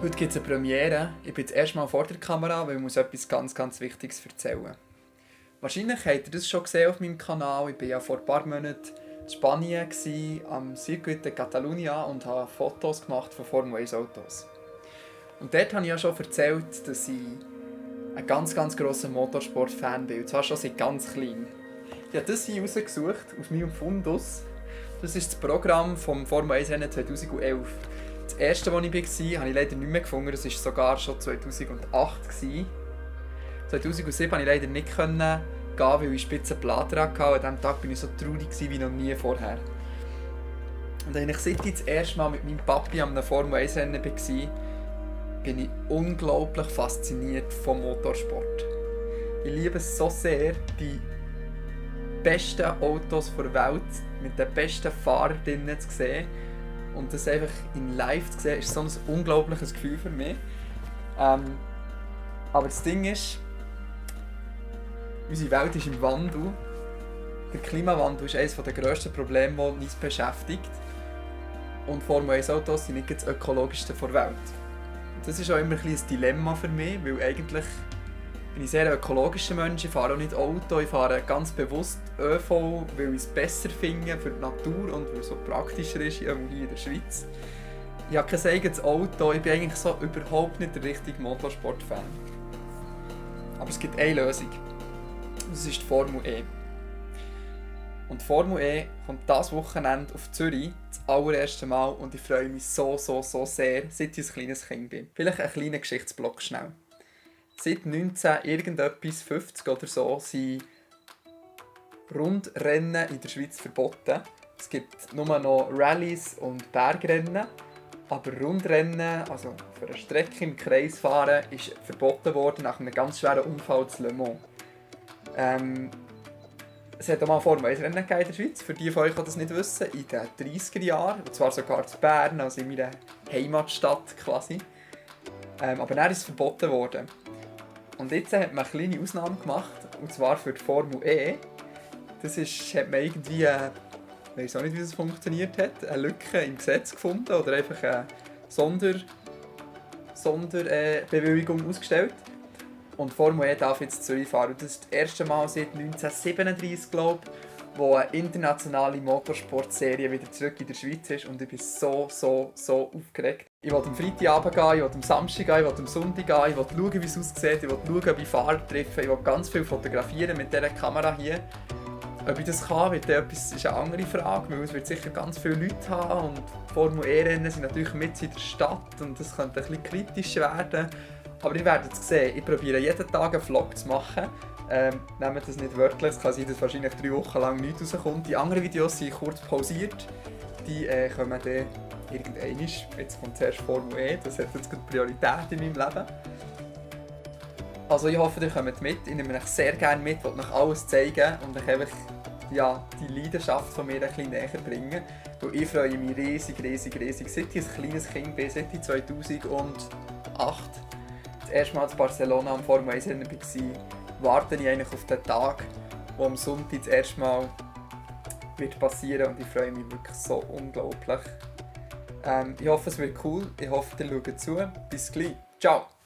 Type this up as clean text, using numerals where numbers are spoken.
Heute gibt es eine Premiere. Ich bin das erste Mal vor der Kamera, weil ich muss etwas ganz Wichtiges erzählen. Wahrscheinlich habt ihr das schon gesehen auf meinem Kanal. Ich war ja vor ein paar Monaten in Spanien, am Circuit de Catalunya, und habe Fotos gemacht von Formel 1 Autos. Und dort habe ich ja schon erzählt, dass ich ein ganz grosser Motorsport-Fan bin. Und zwar schon seit ganz klein. Ich habe das hier rausgesucht, aus meinem Fundus. Das ist das Programm vom Formel 1 Rennen 2011. Das erste, wo ich war, habe ich leider nicht mehr gefunden. Das war sogar schon 2008. 2007 konnte ich leider nicht gehen, weil ich Spitzenplatte hatte. An diesem Tag war ich so traurig wie noch nie vorher. Und als ich seit ich das erste Mal mit meinem Papi an einem Formel 1 Rennen war, bin ich unglaublich fasziniert vom Motorsport. Ich liebe es so sehr, die besten Autos der Welt mit den besten Fahrern drinnen zu sehen. Und das einfach in live zu sehen, ist so ein unglaubliches Gefühl für mich. Aber das Ding ist, unsere Welt ist im Wandel. Der Klimawandel ist eines der grössten Probleme, die uns beschäftigt. Und Formel 1 Autos sind nicht das ökologischste der Welt. Und das ist auch immer ein Dilemma für mich, weil eigentlich bin ich sehr ein ökologischer Mensch. Ich fahre auch nicht Auto, ich fahre ganz bewusst ÖV, weil ich es besser finde für die Natur und weil es so praktischer ist, hier in der Schweiz. Ich habe kein eigenes Auto, ich bin eigentlich so überhaupt nicht der richtige Motorsport-Fan. Aber es gibt eine Lösung. Das ist die Formel E. Und die Formel E kommt dieses Wochenende auf Zürich, das allererste Mal, und ich freue mich so sehr, seit ich ein kleines Kind bin. Vielleicht ein kleiner Geschichtsblock schnell. Seit 1950 oder so sind Rundrennen in der Schweiz verboten. Es gibt nur noch Rallyes und Bergrennen, aber Rundrennen, also für eine Strecke im Kreis fahren, ist verboten worden nach einem ganz schweren Unfall zu Le Mans. Es hat auch mal Formel 1 Rennen in der Schweiz, für die von euch, die das nicht wissen, in den 30er Jahren, und zwar sogar in Bern, also in meiner Heimatstadt quasi. Aber dann ist es verboten worden. Und jetzt hat man eine kleine Ausnahme gemacht, und zwar für die Formel E. Das hat man irgendwie, ich weiß auch nicht, wie das funktioniert hat, eine Lücke im Gesetz gefunden oder einfach eine Sonderbewilligung ausgestellt. Und die Formel E darf jetzt Zürich fahren. Und das ist das erste Mal seit 1937, glaube ich, wo eine internationale Motorsportserie wieder zurück in der Schweiz ist. Und ich bin so aufgeregt. Ich will am Freitagabend gehen, ich will am Samstag gehen, ich will am Sonntag gehen, ich will schauen, wie es aussieht, ich will schauen, wie Fahrer treffen, ich will ganz viel fotografieren mit dieser Kamera hier. Ob ich das kann, ist eine andere Frage, weil es wird sicher ganz viele Leute haben und Formel E-Rennen sind natürlich mit in der Stadt und das könnte ein bisschen kritisch werden. Aber ihr werdet es sehen, ich probiere jeden Tag einen Vlog zu machen. Nehmt das nicht wörtlich, es kann sein, dass wahrscheinlich 3 Wochen lang nichts rauskommt. Die anderen Videos sind kurz pausiert, die kommen dann irgendwann. Jetzt kommt zuerst Formel E, das hat jetzt Priorität in meinem Leben. Also ich hoffe, ihr kommt mit, ich nehme euch sehr gerne mit, will euch alles zeigen und euch einfach die Leidenschaft von mir ein bisschen näher bringen. Weil ich freue mich riesig. Seit ich ein kleines Kind bin, seit ich 2008 das erste Mal in Barcelona am Formel 1 Rennen war, warte ich eigentlich auf den Tag, wo am Sonntag das erste Mal wird passieren, und ich freue mich wirklich so unglaublich. Ich hoffe, es wird cool, ich hoffe, ihr schaut zu. Bis gleich. Ciao!